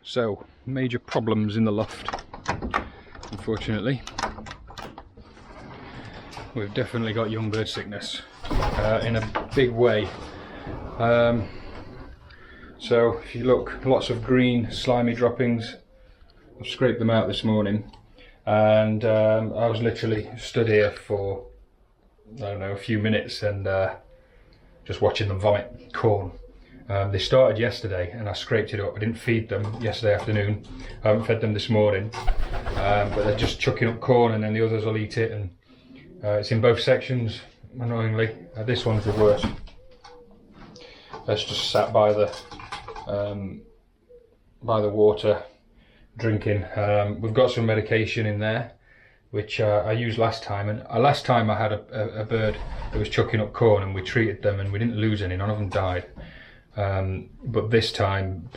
So, major problems in the loft, unfortunately. We've definitely got young bird sickness in a big way. So if you look, lots of green slimy droppings. I've scraped them out this morning, and I was literally stood here for, I don't know, a few minutes and just watching them vomit corn. They started yesterday and I scraped it up. I didn't feed them yesterday afternoon. I haven't fed them this morning, but they're just chucking up corn, and then the others will eat it, and it's in both sections, annoyingly. This one's the worst. That's just sat by the water drinking. We've got some medication in there which I used last time, and last time I had a bird that was chucking up corn and we treated them and we didn't lose any, none of them died. But this time,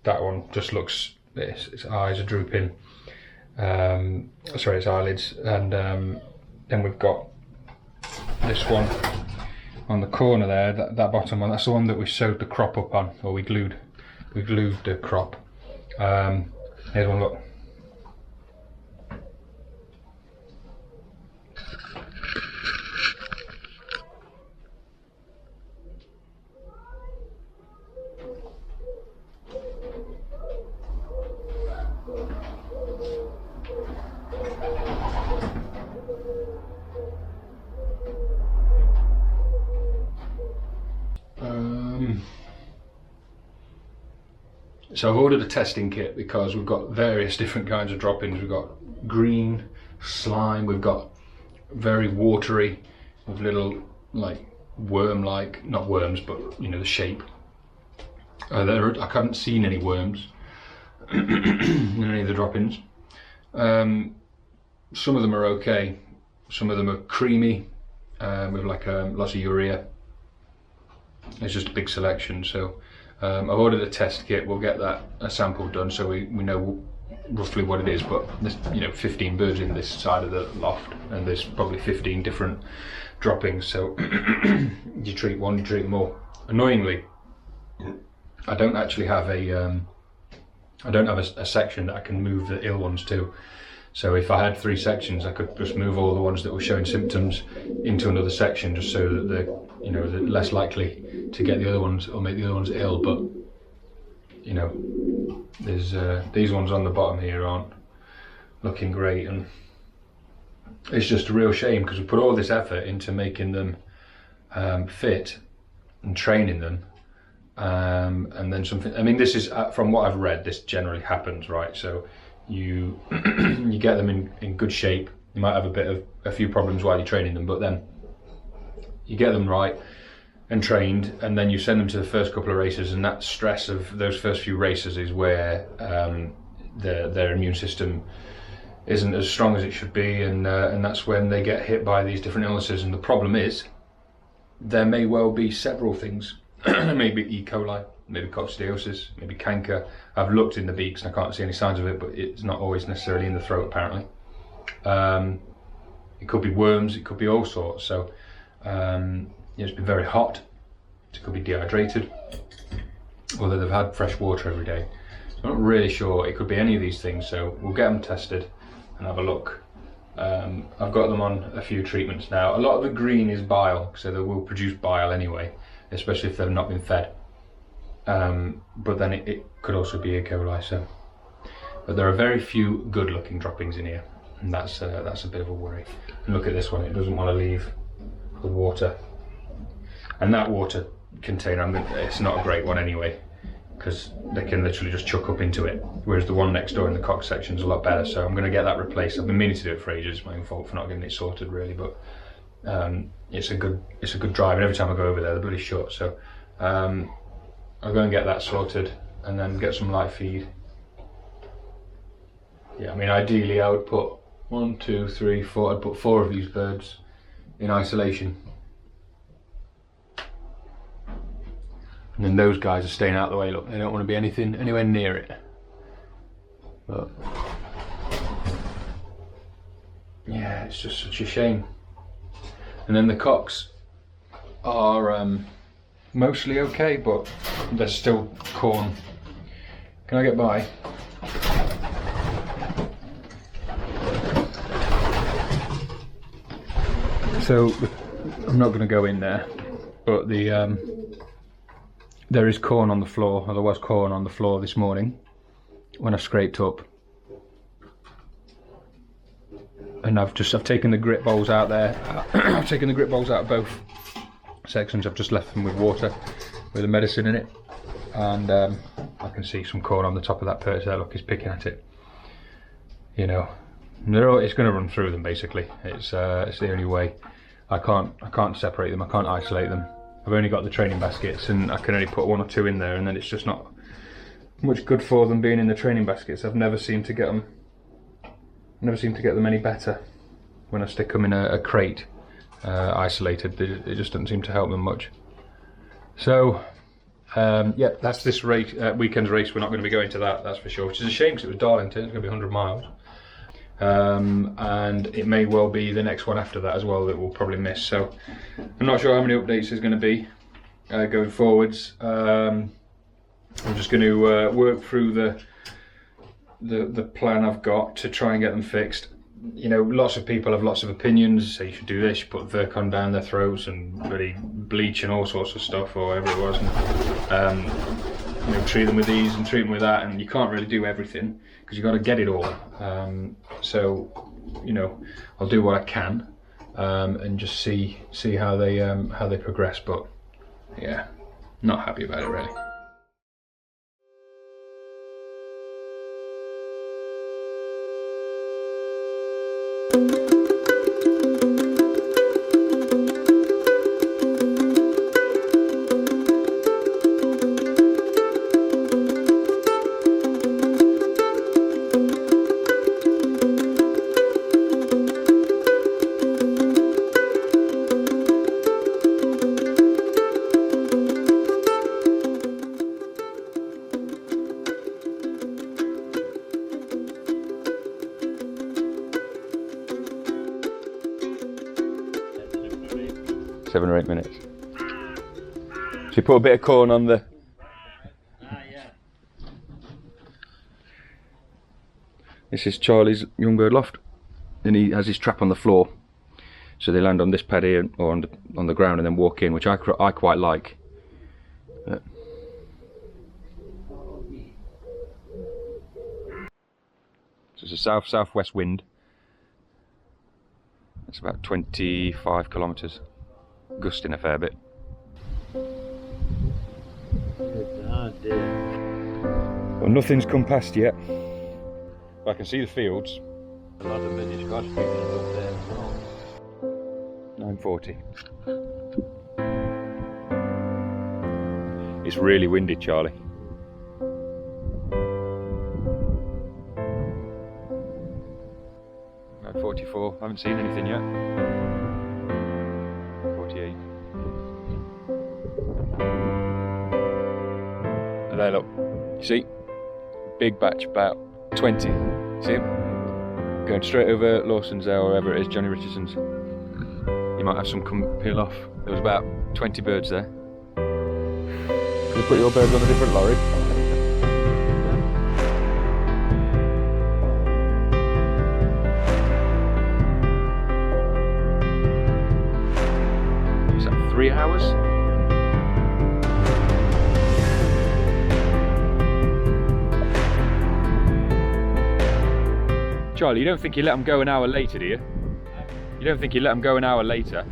that one just looks, its eyes are drooping, sorry, its eyelids, and then we've got this one on the corner there, that bottom one, that's the one that we sewed the crop up on, or we glued the crop. Here's one, look. So I've ordered a testing kit because we've got various different kinds of droppings. We've got green slime, we've got very watery with little like worm-like, not worms, but you know, the shape. I haven't seen any worms in any of the droppings. Some of them are okay, some of them are creamy with like lots of urea. It's just a big selection. So I've ordered a test kit. We'll get a sample done so we know roughly what it is, but there's 15 birds in this side of the loft, and there's probably 15 different droppings, so you treat one, you treat more. Annoyingly, I don't actually have a section that I can move the ill ones to. So if I had 3 sections, I could just move all the ones that were showing symptoms into another section, just so that they're less likely to get the other ones or make the other ones ill. But there's these ones on the bottom here aren't looking great, and it's just a real shame because we put all this effort into making them fit and training them, and then something. I mean, this is from what I've read, this generally happens, right? So you you get them in good shape. You might have a few problems while you're training them, but then you get them right and trained, and then you send them to the first couple of races, and that stress of those first few races is where their immune system isn't as strong as it should be, and that's when they get hit by these different illnesses. And the problem is, there may well be several things. Maybe E. coli, maybe coccidiosis, maybe canker. I've looked in the beaks and I can't see any signs of it, but it's not always necessarily in the throat apparently. It could be worms, it could be all sorts. So it's been very hot, it could be dehydrated, although they've had fresh water every day. So I'm not really sure, it could be any of these things, so we'll get them tested and have a look. I've got them on a few treatments now. A lot of the green is bile, so they will produce bile anyway, especially if they've not been fed. But then it could also be E. coli. So, but there are very few good looking droppings in here, and that's a bit of a worry. And look at this one, it doesn't want to leave the water. And that water container, it's not a great one anyway, because they can literally just chuck up into it, whereas the one next door in the cock section is a lot better. So I'm going to get that replaced. I've been meaning to do it for ages. It's my own fault for not getting it sorted really, but it's a good drive, and every time I go over there, the bloody shut. So I'll go and get that sorted, and then get some light feed. Yeah, I mean, ideally I would put 1, 2, 3, 4. I'd put 4 of these birds in isolation, and then those guys are staying out of the way. Look, they don't want to be anywhere near it. But yeah, it's just such a shame. And then the cocks are mostly okay, but there's still corn. Can I get by? So I'm not going to go in there, but there is corn on the floor, or there was corn on the floor this morning when I scraped up. And I've taken the grit bowls out there. I've taken the grit bowls out of both sections. I've just left them with water with the medicine in it, and I can see some corn on the top of that perch there. Look, he's picking at it. You know, it's going to run through them basically. It's the only way. I can't separate them. I can't isolate them. I've only got the training baskets, and I can only put 1 or 2 in there, and then it's just not much good for them being in the training baskets. I've never seemed to get them. Never seem to get them any better when I stick them in a crate isolated. It just doesn't seem to help them much. So yeah, that's this weekend's race. We're not going to be going to that's for sure, which is a shame because it was Darlington. It's going to be 100 miles, and it may well be the next one after that as well that we'll probably miss. So I'm not sure how many updates there's going to be going forwards. I'm just going to work through the plan I've got to try and get them fixed. You know, lots of people have lots of opinions, say you should do this, you put Virkon down their throats and really bleach and all sorts of stuff, or whatever it was, and you know, treat them with these and treat them with that, and you can't really do everything because you've got to get it all. So you know, I'll do what I can and just see how they progress, but yeah, not happy about it really. Seven or 8 minutes. So you put a bit of corn on the... Yeah. This is Charlie's young bird loft, and he has his trap on the floor, so they land on this pad here or on the ground and then walk in, which I quite like. So it's a south-southwest wind. It's about 25 kilometres. Gusting a fair bit. Oh dear. Well, nothing's come past yet. I can see the fields. A lot of mini Scotch pigeons up there as well. 9:40. It's really windy, Charlie. 9:44. I haven't seen anything yet. 48. And there, look. You see? Big batch, about 20. See him? Going straight over Lawson's there, or wherever it is, Johnny Richardson's. You might have some come peel off. There was about 20 birds there. Can you put your birds on a different lorry? Is that 3 hours? Charlie, you don't think you let them go an hour later, do you? You don't think you let them go an hour later?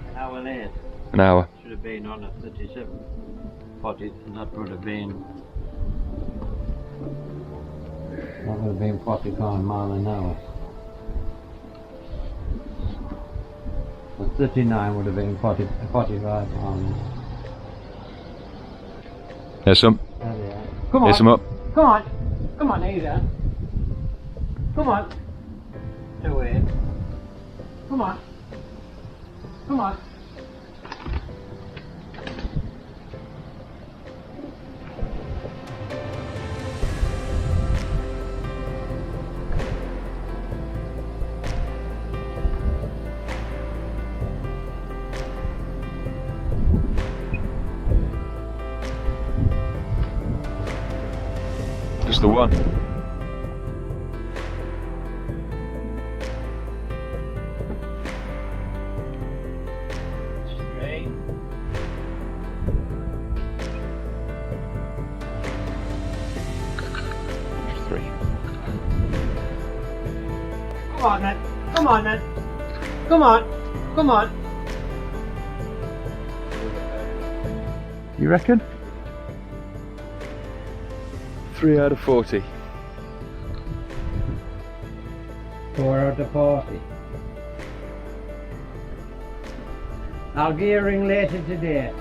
An hour late. An hour. Should have been on a 37. 40, and that would have been. That would have been 40 mile an hour. But 39 would have been 45 miles an hour. There's some. There they are. Come on. There's some up. Come on. Come on, Ada. Come on. To it. Come on. Come on. Just the one. Come on then. Come on then. Come on. Come on. You reckon? 3 out of 40. 4 out of 40. I'll give you a ring later today.